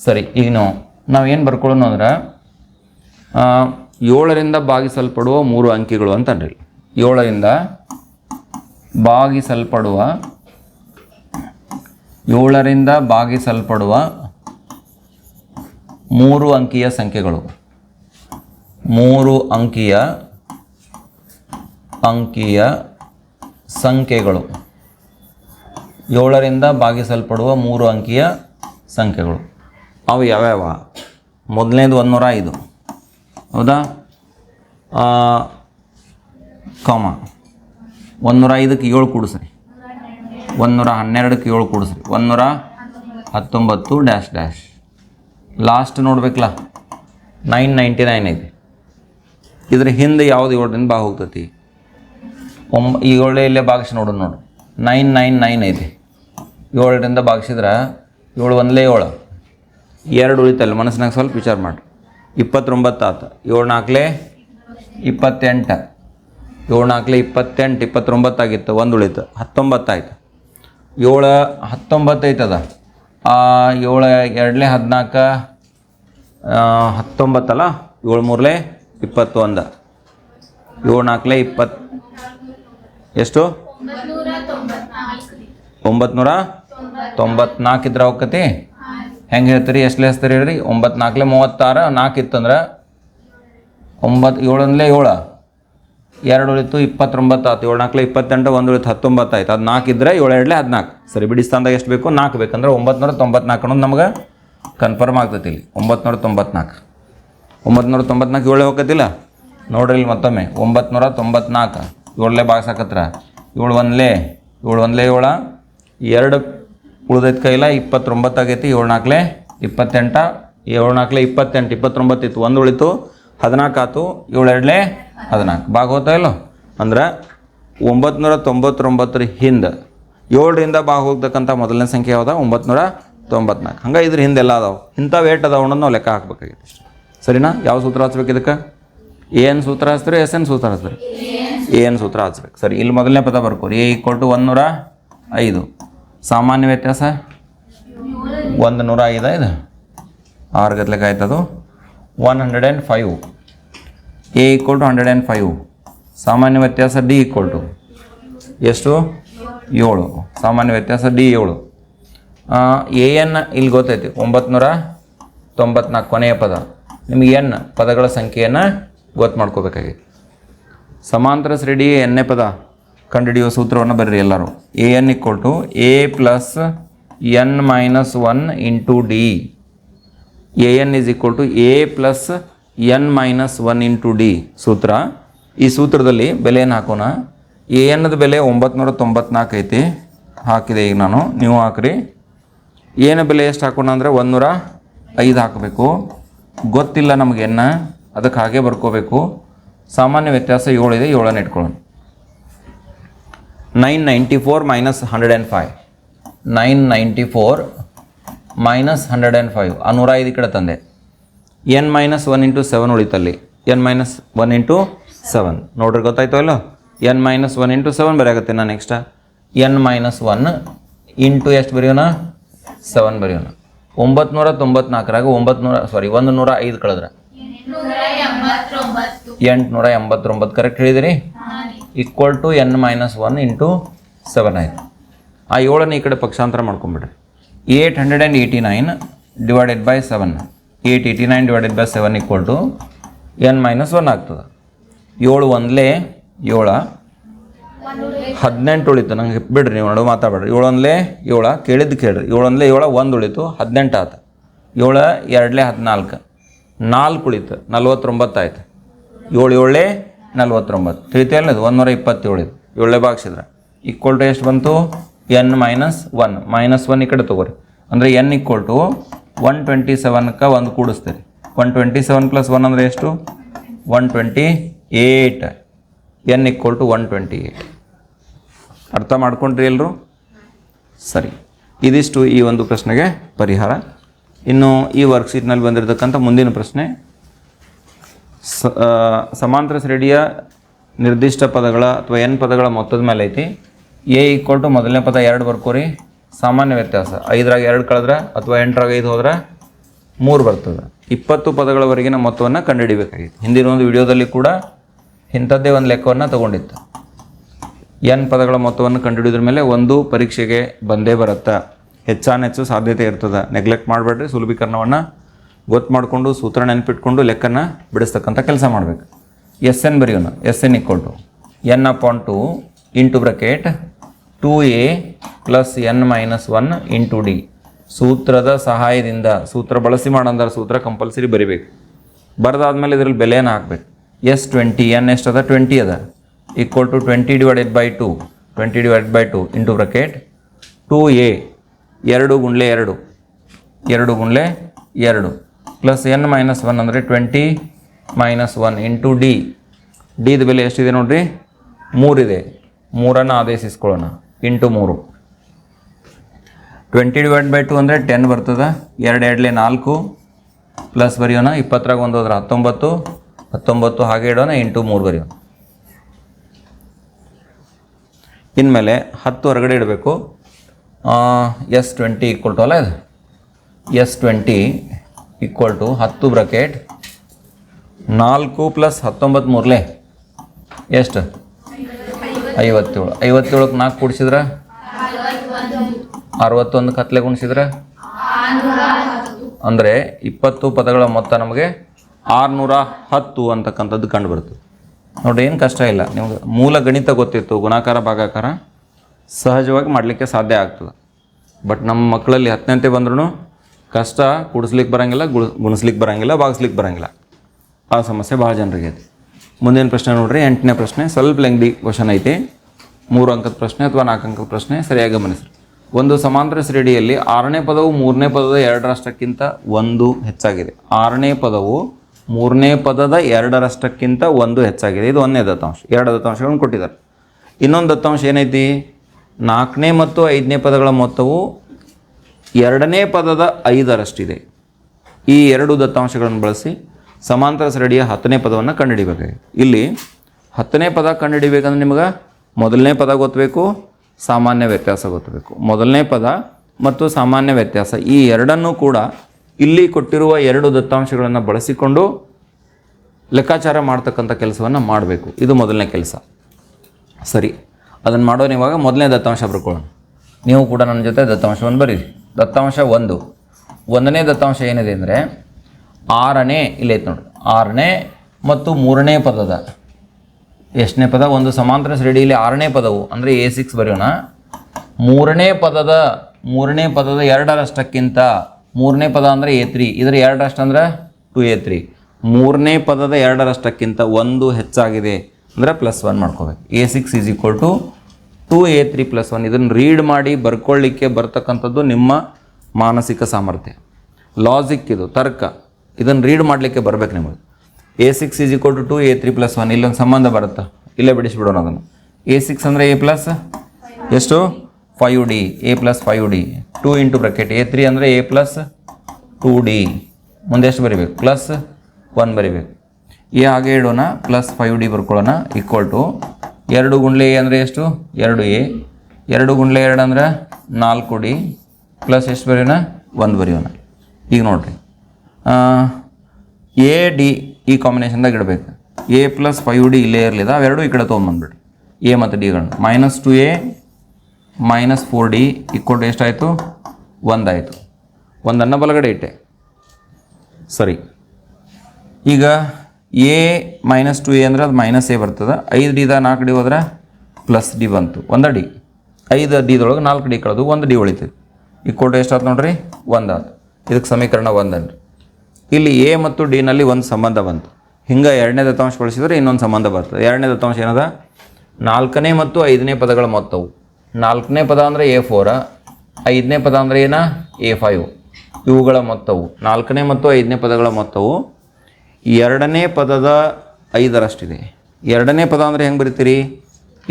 ಸರಿ, ಈಗ ನಾವು ಏನು ಬರ್ಕೊಳ್ಳೋಣ ಅಂದ್ರೆ 7ರಿಂದ ಭಾಗಿಸಲ್ಪಡುವ 3 ಅಂಕಿಗಳು ಅಂತನ್ರಿ. 7ರಿಂದ ಭಾಗಿಸಲ್ಪಡುವ 3 ಅಂಕಿಯ ಸಂಖ್ಯೆಗಳು. 3 ಅಂಕಿಯ ಸಂಖ್ಯೆಗಳು 7ರಿಂದ ಭಾಗಿಸಲ್ಪಡುವ 3 ಅಂಕಿಯ ಸಂಖ್ಯೆಗಳು ಅವು ಯಾವ್ಯಾವ? ಮೊದಲನೇದು 105. ಹೌದಾ? 105ಕ್ಕೆ 7 ಕೂಡಿಸ್ರಿ. 112ಕ್ಕೆ 7 ಕೂಡಿಸ್ರಿ. 119 ಡ್ಯಾಶ್ ಡ್ಯಾಶ್. ಲಾಸ್ಟ್ ನೋಡ್ಬೇಕಲ್ಲ 999 ಐತಿ. ಇದ್ರ ಹಿಂದೆ ಯಾವುದು 7ರಿಂದ ಭಾಗ ಹೋಗ್ತೈತಿ? 7 ಇಲ್ಲೇ ಭಾಗಿಸಿ ನೋಡೋಣ. ನೋಡಿ 999 ಐತಿ. 7ರಿಂದ ಭಾಗಿಸಿದ್ರೆ 7 1ಲೇ 7, 2 ಉಳಿತಲ್ಲ. ಮನಸ್ಸಿನಾಗ ಸ್ವಲ್ಪ ವಿಚಾರ ಮಾಡಿ. 29 ಆತು. 7 4ಲೇ 28, 7 4ಲೇ 28, 29 ಆಗಿತ್ತು. 1 ಉಳಿತು. 19 ಆಯ್ತು. 7 19 ಐತದ. 7 2ಲೇ 14, 19 ಅಲ್ಲ. 7 3ಲೇ 21, 7 4ಲೇ 20. ಎಷ್ಟು? 994 ಇದ್ರೆ ಹೋಗ್ತೈತಿ. ಹೆಂಗೆ ಹೇಳ್ತೀರಿ? ಎಷ್ಟು ಹೇಳ್ತೀರಿ ಹೇಳ್ರಿ? 9 4ಲೇ 36, 4 ಇತ್ತಂದ್ರೆ 9 7 1ಲೇ 7, 2 ಉಳಿತು. 29 ಆಯ್ತು. 7 4ಲೇ 28, 1 ಉಳಿತು. 19 ಆಯ್ತು. ಅದು 4 ಇದ್ದರೆ 7 2ಲೇ 14. ಸರಿ, ಬಿಡಿ ಸ್ಥಾನದಾಗ ಎಷ್ಟು ಬೇಕು? 4 ಬೇಕಂದ್ರೆ 994 ಅನ್ನೋದು ನಮಗೆ ಕನ್ಫರ್ಮ್ ಆಗ್ತೈತಿ. ಇಲ್ಲಿ 994 7 ಹೋಗತ್ತಿಲ್ಲ ನೋಡ್ರಿ. ಇಲ್ಲಿ ಮತ್ತೊಮ್ಮೆ 994 7ಲೇ ಭಾಗಿಸಾಕತ್ರ 7 1ಲೇ 7, 2 ಉಳ್ದೈತೆ ಕೈಲ 29 ಆಗೈತಿ. 7 4ಲೇ 28, 7 4ಲೇ 28, 29 ಇತ್ತು. 1 ಉಳಿತು. 14 ಆಯ್ತು. 7 2ಲೇ 14 ಭಾಗ ಹೋಗ್ತಾ ಇಲ್ಲೋ? ಅಂದ್ರೆ 999 ಹಿಂದೆ 7ರಿಂದ ಭಾಗ ಹೋಗ್ತಕ್ಕಂಥ ಮೊದಲನೇ ಸಂಖ್ಯೆ ಯಾವ್ದು? 994. ಹಂಗೆ ಇದ್ರ ಹಿಂದೆ ಎಲ್ಲ ಅದಾವೆ. ಇಂಥ ವೇಟ್ ಅದಾವ ಅನ್ನೋದು ನಾವು ಲೆಕ್ಕ ಹಾಕ್ಬೇಕಾಗಿತ್ತು. ಸರಿನಾ? ಯಾವ ಸೂತ್ರ ಹಚ್ಬೇಕು ಇದಕ್ಕೆ? ಏನು ಸೂತ್ರ ಹಚ್ತೀರಿ? ಎಸ್ ಎನ್ ಸೂತ್ರ ಹಚ್ತೀರಿ? ಏನು ಸೂತ್ರ ಹಚ್ಬೇಕು. ಸರಿ, ಇಲ್ಲಿ ಮೊದಲನೇ ಪದ ಬರ್ಕೋರಿ. A = 105. ಸಾಮಾನ್ಯ ವ್ಯತ್ಯಾಸ 105. ಇದು 6 ಗತ್ಲೆಗೆ ಆಯ್ತದು. 105. A = 105. ಸಾಮಾನ್ಯ ವ್ಯತ್ಯಾಸ D = ಎಷ್ಟು? 7. ಸಾಮಾನ್ಯ ವ್ಯತ್ಯಾಸ D 7. ಎ ಎನ್ ಇಲ್ಲಿ ಗೊತ್ತೈತಿ 994 ಕೊನೆಯ ಪದ. ನಿಮಗೆ ಎನ್ ಪದಗಳ ಸಂಖ್ಯೆಯನ್ನು ಗೊತ್ತು ಮಾಡ್ಕೋಬೇಕಾಗಿತ್ತು. ಸಮಾಂತರ ಶ್ರೇಣಿ ಎನ್ನೇ ಪದ ಕಂಡುಹಿಡಿಯುವ ಸೂತ್ರವನ್ನು ಬರ್ರಿ ಎಲ್ಲರೂ. A n equal to a plus n minus 1 into d. A n is equal to a plus n minus 1 into d ಸೂತ್ರ. ಈ ಸೂತ್ರದಲ್ಲಿ ಬೆಲೆಯನ್ನು ಹಾಕೋಣ. ಎ ಎನ್ನದ ಬೆಲೆ 994 ಐತಿ, ಹಾಕಿದೆ ಈಗ ನಾನು, ನೀವು ಹಾಕ್ರಿ. ಏನು ಬೆಲೆ ಎಷ್ಟು ಹಾಕೋಣ ಅಂದರೆ 105 ಹಾಕಬೇಕು. ಗೊತ್ತಿಲ್ಲ ನಮಗೆ ಎನ್ನ, ಅದಕ್ಕೆ ಹಾಗೆ ಬರ್ಕೋಬೇಕು. ಸಾಮಾನ್ಯ ವ್ಯತ್ಯಾಸ 7 ಇದೆ, 7 ಇಟ್ಕೊಳ್ಳೋಣ. 994 ಮೈನಸ್ 105, 994 ಮೈನಸ್ 105, 105 ಕಡೆ ತಂದೆ. ಎನ್ ಮೈನಸ್ 1 ಇಂಟು 7 ಉಳಿತಲ್ಲಿ, ಎನ್ ಮೈನಸ್ 1 ಇಂಟು 7 ನೋಡ್ರಿ, ಗೊತ್ತಾಯ್ತು ಅಲ್ಲ. ಎನ್ ಮೈನಸ್ 1 ಇಂಟು 7 ಬರೆಯಾಗತ್ತೆ. ನಾನು ನೆಕ್ಸ್ಟ್ ಎನ್ ಮೈನಸ್ 1 ಇಂಟು ಎಷ್ಟು ಬರೆಯೋಣ, 7 ಬರೆಯೋಣ. 994ರಾಗ 105 ಕಳೆದ್ರೆ 889 ಕರೆಕ್ಟ್ ಹೇಳಿದಿರಿ. Equal to n minus 1 into 7 ಆಯಿತು. ಆ 7ನ್ನು ಈ ಕಡೆ ಪಕ್ಷಾಂತರ ಮಾಡ್ಕೊಂಬಿಡ್ರಿ. 889 divided by 7, 889 divided by 7 equal to n minus 1 ಆಗ್ತದೆ. 7 1ಲೇ 7, 18 ಉಳಿತು. ನಂಗೆ ಬಿಡ್ರಿ, ನೀವು ನೋಡು ಮಾತಾಡ್ಬೇಡ್ರಿ. 7 1ಲೇ 7, ಕೇಳಿದ್ದು ಕೇಳ್ರಿ. 7 1ಲೇ 7, 1 ಉಳಿತು, 18 ಆಯ್ತು. 7 2ಲೇ 14, 4 ಉಳಿತು, 49 ಆಯ್ತು. 7 7ಲೇ 49, ತಿಳಿತಲ್ಲ. ಇದು 127 ಇದು. 7 ಭಾಗಿಸಿದ್ರೆ ಈಕ್ವಲ್ ಟು ಎಷ್ಟು ಬಂತು, ಎನ್ ಮೈನಸ್ 1. -1 ಈ ಕಡೆ ತೊಗೋರಿ. ಅಂದರೆ ಎನ್ ಈಕ್ವಲ್ ಟು 127ಕ್ಕೆ 1 ಕೂಡಿಸ್ತೀರಿ. 127 ಪ್ಲಸ್ 1 ಅಂದರೆ ಎಷ್ಟು, 128. N equal to 128. ಅರ್ಥ ಮಾಡ್ಕೊಂಡ್ರಿ ಎಲ್ಲರೂ? ಸರಿ, ಇದಿಷ್ಟು ಈ ಒಂದು ಪ್ರಶ್ನೆಗೆ ಪರಿಹಾರ. ಇನ್ನು ಈ ವರ್ಕ್ಶೀಟ್ನಲ್ಲಿ ಬಂದಿರತಕ್ಕಂಥ ಮುಂದಿನ ಪ್ರಶ್ನೆ, ಸಮಾಂತರ ಶ್ರೇಣಿಯ ನಿರ್ದಿಷ್ಟ ಪದಗಳ ಅಥವಾ ಎನ್ ಪದಗಳ ಮೊತ್ತದ ಮೇಲೆ ಐತಿ. ಎ ಈಕ್ವಲ್ ಟು ಮೊದಲನೇ ಪದ 2 ಬರ್ಕೋರಿ. ಸಾಮಾನ್ಯ ವ್ಯತ್ಯಾಸ 5ರಾಗ 2 ಕಳೆದ್ರೆ ಅಥವಾ 8ರಾಗ 5 ಹೋದ್ರೆ 3 ಬರ್ತದೆ. 20 ಪದಗಳವರೆಗಿನ ಮೊತ್ತವನ್ನು ಕಂಡುಹಿಡಿಬೇಕಾಗಿತ್ತು. ಹಿಂದಿನ ಒಂದು ವಿಡಿಯೋದಲ್ಲಿ ಕೂಡ ಇಂಥದ್ದೇ ಒಂದು ಲೆಕ್ಕವನ್ನು ತಗೊಂಡಿತ್ತು. ಎನ್ ಪದಗಳ ಮೊತ್ತವನ್ನು ಕಂಡುಹಿಡಿದ್ರ ಮೇಲೆ ಒಂದು ಪರೀಕ್ಷೆಗೆ ಬಂದೇ ಬರುತ್ತೆ. ಹೆಚ್ಚಾನೆಚ್ಚು ಸಾಧ್ಯತೆ ಇರ್ತದೆ. ನೆಗ್ಲೆಕ್ಟ್ ಮಾಡಬೇಡ್ರಿ. ಸುಲಭೀಕರಣವನ್ನು ಗೊತ್ತು ಮಾಡಿಕೊಂಡು ಸೂತ್ರ ನೆನಪಿಟ್ಕೊಂಡು ಲೆಕ್ಕನ್ನು ಬಿಡಿಸ್ತಕ್ಕಂಥ ಕೆಲಸ ಮಾಡಬೇಕು. ಎಸ್ ಎನ್ ಬರೆಯೋಣ. S n equal to n upon 2 into bracket 2a plus n minus 1 into d. ಸೂತ್ರದ ಸಹಾಯದಿಂದ, ಸೂತ್ರ ಬಳಸಿ ಮಾಡಂದ್ರೆ ಸೂತ್ರ ಕಂಪಲ್ಸರಿ ಬರಿಬೇಕು. ಬರೆದಾದ್ಮೇಲೆ ಇದರಲ್ಲಿ ಬೆಲೆಯನ್ನು ಹಾಕಬೇಕು. S20, ಎನ್ ಎಷ್ಟದ 20 ಅದ, equal to 20 divided by 2, 20 divided by 2 into bracket 2a 2 ಗುಂಡ್ಲೆ 2, 2 ಗುಂಡ್ಲೆ 2 ಪ್ಲಸ್ ಎನ್ ಮೈನಸ್ 1 ಅಂದರೆ 20 ಮೈನಸ್ 1 ಇಂಟು ಡಿ. ಡಿದ ಬೆಲೆ ಎಷ್ಟಿದೆ ನೋಡಿರಿ, 3 ಇದೆ. 3ಅನ್ನು ಆದೇಶಿಸ್ಕೊಳ್ಳೋಣ. ಇಂಟು 3. 20 ಡಿವೈಡ್ ಬೈ 2 ಅಂದರೆ 10 ಬರ್ತದೆ. 2 2ಲೇ 4 ಪ್ಲಸ್ ಬರೆಯೋಣ. 20ರಾಗ 1 ಹೋದ್ರೆ 19, 19 ಹಾಗೆ ಇಡೋಣ. ಇಂಟು 3 ಬರೆಯೋಣ. ಇನ್ಮೇಲೆ 10 ಹೊರಗಡೆ ಇಡಬೇಕು. S20 ಈಕ್ವಲ್ ಟು ಅಲ್ಲ ಇದು, S20 equal to 10 bracket 4 plus 19 3ಲೇ ಎಷ್ಟು, 57. 57ಕ್ಕೆ 4 ಕೂಡಿಸಿದ್ರೆ 61, ಕತ್ಲೆ ಗುಣಿಸಿದ್ರೆ ಅಂದರೆ 20 ಪದಗಳ ಮೊತ್ತ ನಮಗೆ 610 ಅಂತಕ್ಕಂಥದ್ದು ಕಂಡು ಬರ್ತದೆ. ನೋಡಿ, ಏನು ಕಷ್ಟ ಇಲ್ಲ. ನಿಮ್ಗೆ ಮೂಲ ಗಣಿತ ಗೊತ್ತಿತ್ತು, ಗುಣಾಕಾರ ಭಾಗಾಕಾರ ಸಹಜವಾಗಿ ಮಾಡಲಿಕ್ಕೆ ಸಾಧ್ಯ ಆಗ್ತದೆ. ಬಟ್ ನಮ್ಮ ಮಕ್ಕಳಲ್ಲಿ 10ನೇಂತೆ ಬಂದ್ರೂ ಕಷ್ಟ, ಕೂಡಿಸ್ಲಿಕ್ಕೆ ಬರೋಂಗಿಲ್ಲ, ಗುಣಿಸ್ಲಿಕ್ಕೆ ಬರೋಂಗಿಲ್ಲ, ಭಾಗಿಸ್ಲಿಕ್ಕೆ ಬರೋಂಗಿಲ್ಲ. ಆ ಸಮಸ್ಯೆ ಭಾಳ ಜನರಿಗೆ ಐತಿ. ಮುಂದಿನ ಪ್ರಶ್ನೆ ನೋಡ್ರಿ, 8ನೇ ಪ್ರಶ್ನೆ. ಸ್ವಲ್ಪ ಲೆಂಗ್ದಿ ಕ್ವಶನ್ ಐತಿ. 3 ಅಂಕದ ಪ್ರಶ್ನೆ ಅಥವಾ 4 ಅಂಕದ ಪ್ರಶ್ನೆ. ಸರಿಯಾಗಿ ಗಮನಿಸ್ರಿ. ಒಂದು ಸಮಾಂತರ ಶ್ರೇಣಿಯಲ್ಲಿ 6ನೇ ಪದವು 3ನೇ ಪದದ 2ರಷ್ಟಕ್ಕಿಂತ 1 ಹೆಚ್ಚಾಗಿದೆ. 6ನೇ ಪದವು 3ನೇ ಪದದ 2ರಷ್ಟಕ್ಕಿಂತ 1 ಹೆಚ್ಚಾಗಿದೆ. ಇದು 1ನೇ ದತ್ತಾಂಶ. 2 ದತ್ತಾಂಶಗಳನ್ನು ಕೊಟ್ಟಿದ್ದಾರೆ. ಇನ್ನೊಂದು ದತ್ತಾಂಶ ಏನೈತಿ, 4ನೇ ಮತ್ತು 5ನೇ ಪದಗಳ ಮೊತ್ತವು 2ನೇ ಪದದ 5ರಷ್ಟಿದೆ. ಈ 2 ದತ್ತಾಂಶಗಳನ್ನು ಬಳಸಿ ಸಮಾಂತರ ಶ್ರೇಣಿಯ 10ನೇ ಪದವನ್ನು ಕಂಡುಹಿಡಿಬೇಕಾಗಿದೆ. ಇಲ್ಲಿ 10ನೇ ಪದ ಕಂಡುಹಿಡಿಬೇಕಂದ್ರೆ ನಿಮಗೆ ಮೊದಲನೇ ಪದ ಗೊತ್ತಬೇಕು, ಸಾಮಾನ್ಯ ವ್ಯತ್ಯಾಸ ಗೊತ್ತಬೇಕು. ಮೊದಲನೇ ಪದ ಮತ್ತು ಸಾಮಾನ್ಯ ವ್ಯತ್ಯಾಸ ಈ ಎರಡನ್ನೂ ಕೂಡ ಇಲ್ಲಿ ಕೊಟ್ಟಿರುವ 2 ದತ್ತಾಂಶಗಳನ್ನು ಬಳಸಿಕೊಂಡು ಲೆಕ್ಕಾಚಾರ ಮಾಡ್ತಕ್ಕಂಥ ಕೆಲಸವನ್ನು ಮಾಡಬೇಕು. ಇದು ಮೊದಲನೇ ಕೆಲಸ. ಸರಿ, ಅದನ್ನು ಮಾಡೋಣ. ಇವಾಗ ಮೊದಲನೇ ದತ್ತಾಂಶ ಬರ್ಕೊಳ್ಳೋಣ. ನೀವು ಕೂಡ ನನ್ನ ಜೊತೆ ದತ್ತಾಂಶವನ್ನು ಬರೀರಿ. ದತ್ತಾಂಶ 1. ಒಂದನೇ ದತ್ತಾಂಶ ಏನಿದೆ ಅಂದರೆ 6ನೇ ಇಲ್ಲೈತೆ ನೋಡಿ, 6ನೇ ಮತ್ತು 3ನೇ ಪದದ ಎಷ್ಟನೇ ಪದ, ಒಂದು ಸಮಾಂತರ ಶ್ರೇಣಿಯಲ್ಲಿ 6ನೇ ಪದವು ಅಂದರೆ A6 ಬರೆಯೋಣ. 3ನೇ ಪದದ 2ರಷ್ಟಕ್ಕಿಂತ 3ನೇ ಪದ ಅಂದರೆ A3, ಇದರ 2ರಷ್ಟು ಅಂದರೆ 2A3. 3ನೇ ಪದದ 2ರಷ್ಟಕ್ಕಿಂತ 1 ಹೆಚ್ಚಾಗಿದೆ ಅಂದರೆ +1 ಮಾಡ್ಕೋಬೇಕು. A6 = 2A3 +1. ಇದನ್ನು ರೀಡ್ ಮಾಡಿ ಬರ್ಕೊಳ್ಳಿಕ್ಕೆ ಬರ್ತಕ್ಕಂಥದ್ದು ನಿಮ್ಮ ಮಾನಸಿಕ ಸಾಮರ್ಥ್ಯ, ಲಾಜಿಕ್, ಇದು ತರ್ಕ. ಇದನ್ನು ರೀಡ್ ಮಾಡಲಿಕ್ಕೆ ಬರಬೇಕು ನಿಮಗೆ. A6 = 2A3 +1. ಇಲ್ಲೊಂದು ಸಂಬಂಧ ಬರುತ್ತೆ, ಇಲ್ಲೇ ಬಿಡಿಸ್ಬಿಡೋಣ ಅದನ್ನು. A6 ಅಂದರೆ A ಪ್ಲಸ್ ಎಷ್ಟು 5D, A + 5D, 2 × bracket. A3 ಅಂದರೆ A + 2D. ಮುಂದೆ ಎಷ್ಟು ಬರಿಬೇಕು, +1 ಬರಿಬೇಕು. ಎ ಹಾಗೆ ಇಡೋಣ, +5D ಬರ್ಕೊಳ್ಳೋಣ. = 2 × A ಅಂದರೆ ಎಷ್ಟು 2A, 2 × 2 ಅಂದರೆ 4D, ಪ್ಲಸ್ ಎಷ್ಟು ಬರೆಯೋಣ 1 ಬರೆಯೋಣ. ಈಗ ನೋಡಿರಿ, AD ಈ ಕಾಂಬಿನೇಷನ್ದಾಗ ಇಡಬೇಕು. A + 5D ಇಲ್ಲೇ ಇರಲಿಲ್ಲ, ಅವೆರಡು ಈ ಕಡೆ ತೊಗೊಂಬಂದ್ಬಿಡ್ರಿ. A ಮತ್ತು ಡಿಗಳನ್ನು -2A - 4D = ಎಷ್ಟಾಯಿತು 1 ಆಯಿತು. 1 ಬಲಗಡೆ ಇಟ್ಟೆ. ಸರಿ, ಈಗ A - 2A ಅಂದರೆ ಅದು -A ಬರ್ತದೆ. 5D 4D ಹೋದ್ರೆ +D ಬಂತು, 1D. 5D 4D ಕಳೆದು 1D ಉಳಿತು. = ಎಷ್ಟಾಯ್ತು ನೋಡ್ರಿ 1 ಆಯ್ತು. ಇದಕ್ಕೆ ಸಮೀಕರಣ 1 ಅನ್ರಿ. ಇಲ್ಲಿ A ಮತ್ತು D ನಲ್ಲಿ ಒಂದು ಸಂಬಂಧ ಬಂತು. ಹಿಂಗೆ ಎರಡನೇ ದತ್ತಾಂಶ ಬಳಸಿದರೆ ಇನ್ನೊಂದು ಸಂಬಂಧ ಬರ್ತದೆ. ಎರಡನೇ ದತ್ತಾಂಶ ಏನದ, 4ನೇ ಮತ್ತು 5ನೇ ಪದಗಳ ಮೊತ್ತವು. 4ನೇ ಪದ ಅಂದರೆ A4, 5ನೇ ಪದ ಅಂದರೆ ಏನ A5. ಇವುಗಳ ಮೊತ್ತವು 4ನೇ ಮತ್ತು 5ನೇ ಪದಗಳ ಮೊತ್ತವು 2ನೇ ಪದದ 5ರಷ್ಟಿದೆ. 2ನೇ ಪದ ಅಂದರೆ ಹೆಂಗೆ ಬರಿತೀರಿ,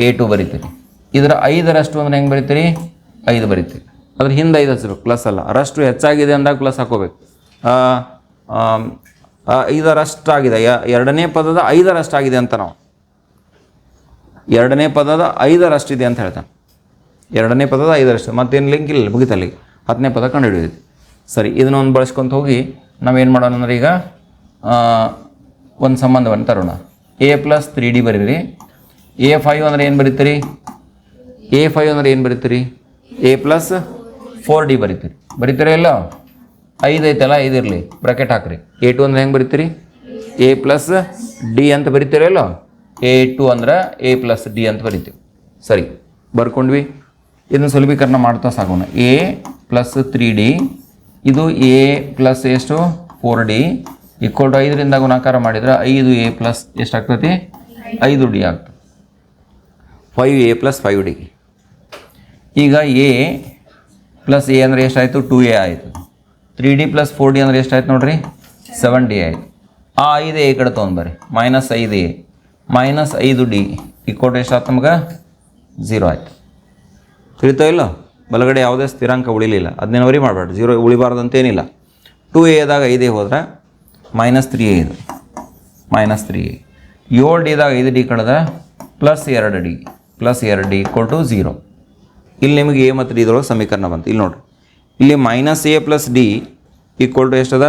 A2 ಬರಿತೀರಿ. ಇದರ 5ರಷ್ಟು ಅಂದರೆ ಹೆಂಗೆ ಬರಿತೀರಿ, 5 ಬರಿತೀರಿ. ಅದ್ರ ಹಿಂದೆ 5 ಹಚ್ಚಬೇಕು, ಪ್ಲಸ್ ಅಲ್ಲ. ರಷ್ಟು ಹೆಚ್ಚಾಗಿದೆ ಅಂದಾಗ ಪ್ಲಸ್ ಹಾಕೋಬೇಕು. 5ರಷ್ಟಾಗಿದೆ, 2ನೇ ಪದದ 5ರಷ್ಟಾಗಿದೆ ಅಂತ ನಾವು 2ನೇ ಪದದ 5ರಷ್ಟಿದೆ ಅಂತ ಹೇಳ್ತಾನೆ. 2ನೇ ಪದದ 5ರಷ್ಟು, ಮತ್ತೇನು ಲಿಂಕ್ ಇಲ್ಲ, ಮುಗಿತಲ್ಲಿ 10ನೇ ಪದ ಕಂಡು ಹಿಡಿದಿದೆ. ಸರಿ, ಇದನ್ನೊಂದು ಬಳಸ್ಕೊಂತ ಹೋಗಿ ನಾವೇನು ಮಾಡೋಣ ಅಂದ್ರೆ ಈಗ ಒಂದು ಸಂಬಂಧವನ್ನು ತರೋಣ. A + 3D ಬರೀರಿ. A5 ಅಂದರೆ ಏನು ಬರೀತೀರಿ, A5 ಅಂದರೆ ಏನು ಬರೀತೀರಿ, A + 4D ಬರೀತೀರಿ ಇಲ್ಲ. 5 ಐತಲ್ಲ, 5 ಇರಲಿ, ಬ್ರಾಕೆಟ್ ಹಾಕ್ರಿ. A2 ಅಂದರೆ ಹೆಂಗೆ ಬರೀತೀರಿ, A + D ಅಂತ ಬರೀತೀರಲ್ಲ. A2 ಅಂದ್ರೆ A + D ಅಂತ ಬರಿತೀವಿ. ಸರಿ, ಬರ್ಕೊಂಡ್ವಿ. ಇದನ್ನು ಸುಲಭೀಕರಣ ಮಾಡ್ತಾ ಸಾಗೋಣ. A + 3D, ಇದು A + ಎಷ್ಟು 4D = 5ರಿಂದ ಗುಣಾಕಾರ ಮಾಡಿದರೆ 5A + ಎಷ್ಟಾಗ್ತದೆ 5D ಆಗ್ತದೆ. 5A + 5D. ಈಗ A + A ಅಂದರೆ ಎಷ್ಟಾಯಿತು 2A ಆಯಿತು. 3D + 4D ಅಂದರೆ ಎಷ್ಟಾಯ್ತು ನೋಡ್ರಿ 7D ಆಯಿತು. ಆ 5A ಈ ಕಡೆ ತೊಗೊಂಡ್ಬರ್ರಿ, -5A -5D = ಎಷ್ಟಾಯ್ತು ನಮ್ಗೆ 0 ಆಯಿತು. ತಿಳಿತೋ ಇಲ್ಲ, ಬಲಗಡೆ ಯಾವುದೇ ಸ್ಥಿರಾಂಕ ಉಳಿಲಿಲ್ಲ, ಅದನ್ನೇನು ವರಿ ಮಾಡಬೇಡ, 0 ಉಳಿಬಾರ್ದಂತೇನಿಲ್ಲ. 2Aದಾಗ 5A ಹೋದ್ರೆ -3A, ಇದು -3A. 7Dದಾಗ 5D ಕಳೆದ +2D = 0. ಇಲ್ಲಿ ನಿಮಗೆ A ಮತ್ತು D ಇದ್ರೊಳಗೆ ಸಮೀಕರಣ ಬಂತು. ಇಲ್ಲಿ ನೋಡಿರಿ, ಇಲ್ಲಿ -A + D = ಎಷ್ಟದ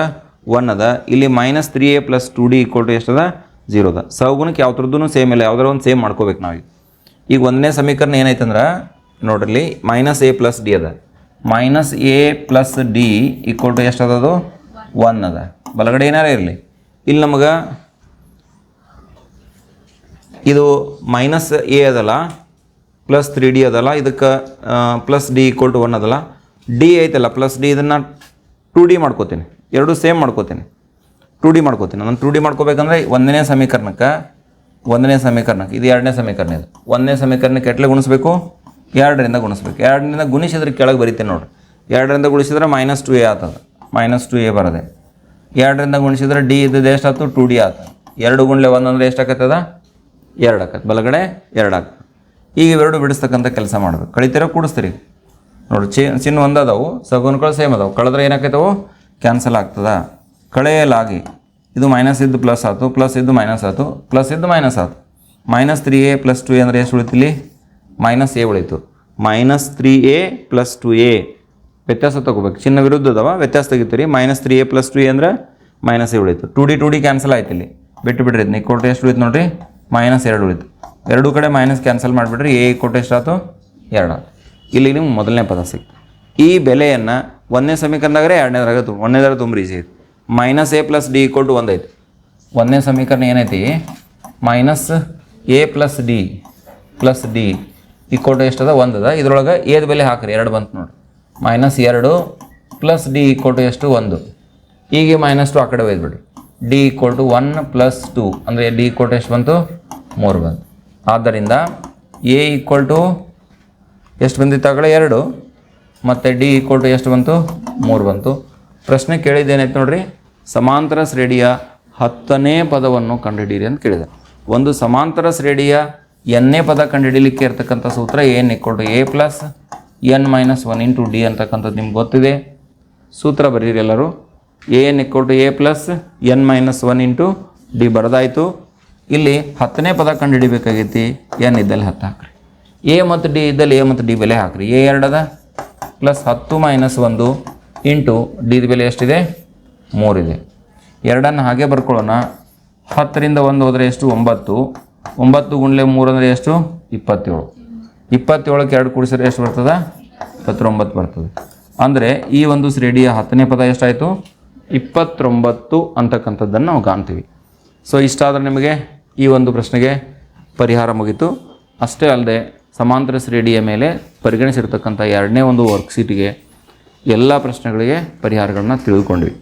1 ಅದ. ಇಲ್ಲಿ -3A + 2D = ಎಷ್ಟದ 0 ಅದ. ಸಹಗುಣಕ್ಕೆ ಯಾವ ಥರದ್ದು ಸೇಮ್ ಇಲ್ಲ, ಯಾವ್ದಾರ ಒಂದು ಸೇಮ್ ಮಾಡ್ಕೋಬೇಕು ನಾವು. ಈಗ ಒಂದನೇ ಸಮೀಕರಣ ಏನಾಯ್ತಂದ್ರೆ ನೋಡ್ರಿ, -A + D ಅದ. -A + D = ಎಷ್ಟದದು 1 ಅದ. ಬಲಗಡೆ ಏನಾರ ಇರಲಿ. ಇಲ್ಲಿ ನಮಗೆ ಇದು -A ಅದಲ್ಲ, +3D ಅದಲ್ಲ, ಇದಕ್ಕೆ +D = 1 ಅದಲ್ಲ. D ಐತಲ್ಲ +D, ಇದನ್ನು 2D ಮಾಡ್ಕೋತೀನಿ, ಎರಡು ಸೇಮ್ ಮಾಡ್ಕೋತೀನಿ, 2D ಮಾಡ್ಕೋತೀನಿ. ನಾನು 2D ಮಾಡ್ಕೋಬೇಕಂದ್ರೆ ಒಂದನೇ ಸಮೀಕರಣಕ್ಕೆ ಇದು ಎರಡನೇ ಸಮೀಕರಣ. ಇದು ಒಂದನೇ ಸಮೀಕರಣಕ್ಕೆ ಎಟ್ಲೆ ಗುಣಿಸ್ಬೇಕು, 2ರಿಂದ ಗುಣಿಸ್ಬೇಕು. 2ರಿಂದ ಗುಣಿಸಿದ್ರೆ ಕೆಳಗೆ ಬರೀತೀನಿ ನೋಡಿರಿ. 2ರಿಂದ ಗುಣಿಸಿದ್ರೆ -2A ಆಗ್ತದೆ, -2A ಬರೋದೆ. 2ರಿಂದ ಗುಣಿಸಿದ್ರೆ D ಇದ್ದದ್ದು ಎಷ್ಟಾಯ್ತು 2D ಆಗ್ತದೆ. 2 × 1 ಅಂದರೆ ಎಷ್ಟಾಗತ್ತದ 2 ಆಕತ್ತೆ, ಬಲಗಡೆ 2 ಆಗ್ತದೆ. ಈಗ ಇವೆರಡು ಬಿಡಿಸ್ತಕ್ಕಂಥ ಕೆಲಸ ಮಾಡಬೇಕು. ಕಳಿತೀರೋ ಕೂಡಿಸ್ತೀರಿ ನೋಡಿ, ಚಿನ್ನ ಒಂದದವು, ಸಗುಣಗಳು ಸೇಮ್ ಅದಾವೆ. ಕಳೆದ್ರೆ ಏನಾಕೈತವು ಕ್ಯಾನ್ಸಲ್ ಆಗ್ತದ. ಕಳೆಯಲಾಗಿ ಇದು ಮೈನಸ್ ಇದ್ದು ಪ್ಲಸ್ ಆಯ್ತು, ಪ್ಲಸ್ ಇದ್ದು ಮೈನಸ್ ಆಯ್ತು, ಪ್ಲಸ್ ಇದ್ದು ಮೈನಸ್ ಆಯ್ತು. -3A + 2A ಅಂದರೆ ಎಷ್ಟು ಉಳಿತಿಲ್ಲಿ -A ಉಳಿತು. -3A + 2A ವ್ಯತ್ಯಾಸ ತಗೋಬೇಕು, ಚಿನ್ನ ವಿರುದ್ಧ ಅದಾವ, ವ್ಯತ್ಯಾಸ ತೆಗಿತೀರಿ. -3A + 2A ಅಂದರೆ -A ಉಳಿತು. 2D ಕ್ಯಾನ್ಸಲ್ ಆಯ್ತು, ಇಲ್ಲಿ ಬಿಟ್ಟು ಬಿಡ್ರಿ. ಇದನ್ನ = ಎಷ್ಟು ಉಳಿತು ನೋಡಿರಿ -2 ಉಳಿತು. ಎರಡೂ ಕಡೆ ಮೈನಸ್ ಕ್ಯಾನ್ಸಲ್ ಮಾಡಿಬಿಡ್ರಿ. A = ಎಷ್ಟಾಯ್ತು 2 ಆಯ್ತು. ಇಲ್ಲಿ ನಿಮ್ಗೆ ಮೊದಲನೇ ಪದ ಸಿಕ್ತು. ಈ ಬೆಲೆಯನ್ನು ಒಂದನೇ ಸಮೀಕರಣದಾಗರೆ ಎರಡನೇದ್ರಾಗ ಒಂದನೇದ್ರಾಗ ತುಂಬ ಈಸಿ ಐತಿ. Minus a plus d equal to 1 ಐತಿ. ಒಂದನೇ ಸಮೀಕರಣ ಏನೈತಿ, minus a plus d equal to ಎಷ್ಟದ 1 ಅದ. ಇದ್ರೊಳಗೆ ಏದ ಬೆಲೆ ಹಾಕ್ರಿ, 2 ಬಂತು ನೋಡಿ. -2 ಪ್ಲಸ್ ಡಿ ಈಕ್ವಲ್ ಟು ಎಷ್ಟು 1. ಈಗ -2 ಆ ಕಡೆ ಒಯ್ದುಬಿಡಿ. ಡಿ ಈಕ್ವಲ್ ಟು 1 ಪ್ಲಸ್ 2 ಅಂದರೆ ಡಿ ಈಕ್ವಲ್ ಟು ಎಷ್ಟು ಬಂತು 3 ಬಂತು. ಆದ್ದರಿಂದ ಎ ಈಕ್ವಲ್ ಟು ಎಷ್ಟು ಬಂದಿತ್ತು ಆಗಲೇ 2 ಮತ್ತು ಡಿ ಈಕ್ವಲ್ ಟು ಎಷ್ಟು ಬಂತು 3 ಬಂತು. ಪ್ರಶ್ನೆ ಕೇಳಿದ್ದೇನೈತೆ ನೋಡ್ರಿ, ಸಮಾಂತರ ಶ್ರೇಣಿಯ 10ನೇ ಪದವನ್ನು ಕಂಡುಹಿಡಿಯಿರಿ ಅಂತ ಕೇಳಿದೆ. ಒಂದು ಸಮಾಂತರ ಶ್ರೇಣಿಯ ಎನ್ನೇ ಪದ ಕಂಡುಹಿಡಿಯಲಿಕ್ಕೆ ಇರ್ತಕ್ಕಂಥ ಸೂತ್ರ n equal to a plus n minus 1 into d ಅಂತಕ್ಕಂಥದ್ದು ನಿಮ್ಗೆ ಗೊತ್ತಿದೆ. ಸೂತ್ರ ಬರೀರಿ ಎಲ್ಲರೂ. A n equal to a plus n minus 1 into d ಬರೆದಾಯಿತು. ಇಲ್ಲಿ 10ನೇ ಪದ ಕಂಡುಹಿಡಿಬೇಕಾಗೈತಿ. ಎನ್ ಇದ್ದಲ್ಲಿ 10 ಹಾಕ್ರಿ, ಎ ಮತ್ತು ಡಿ ಇದ್ದಲ್ಲಿ ಎ ಮತ್ತು ಡಿ ಬೆಲೆ ಹಾಕ್ರಿ. ಎ 2 ಅದ ಪ್ಲಸ್ 10 ಮೈನಸ್ 1 ಇಂಟು ಡಿ ಬೆಲೆ ಎಷ್ಟಿದೆ 3 ಇದೆ. ಎರಡನ್ನು ಹಾಗೆ ಬರ್ಕೊಳ್ಳೋಣ. 10ರಿಂದ 1 ಹೋದರೆ ಎಷ್ಟು 9. 9 ಗುಂಡ್ಲೆ 3 ಅಂದರೆ ಎಷ್ಟು 27. 27ಕ್ಕೆ 2 ಕೂಡಿಸಿದ್ರೆ ಎಷ್ಟು ಬರ್ತದೆ 29 ಬರ್ತದೆ. ಅಂದರೆ ಈ ಒಂದು ಶ್ರೇಣಿಯ 10ನೇ ಪದ ಎಷ್ಟಾಯಿತು 29 ಅಂತಕ್ಕಂಥದ್ದನ್ನು ನಾವು ಕಾಣ್ತೀವಿ. ಸೊ ಇಷ್ಟಾದರೆ ನಿಮಗೆ ಈ ಒಂದು ಪ್ರಶ್ನೆಗೆ ಪರಿಹಾರ ಮುಗೀತು. ಅಷ್ಟೇ ಅಲ್ಲದೆ ಸಮಾಂತರ ಶ್ರೇಣಿಯ ಮೇಲೆ ಪರಿಗಣಿಸಿರ್ತಕ್ಕಂಥ 2ನೇ ಒಂದು ವರ್ಕ್ಶೀಟಿಗೆ ಎಲ್ಲ ಪ್ರಶ್ನೆಗಳಿಗೆ ಪರಿಹಾರಗಳನ್ನ ತಿಳಿದುಕೊಂಡ್ವಿ.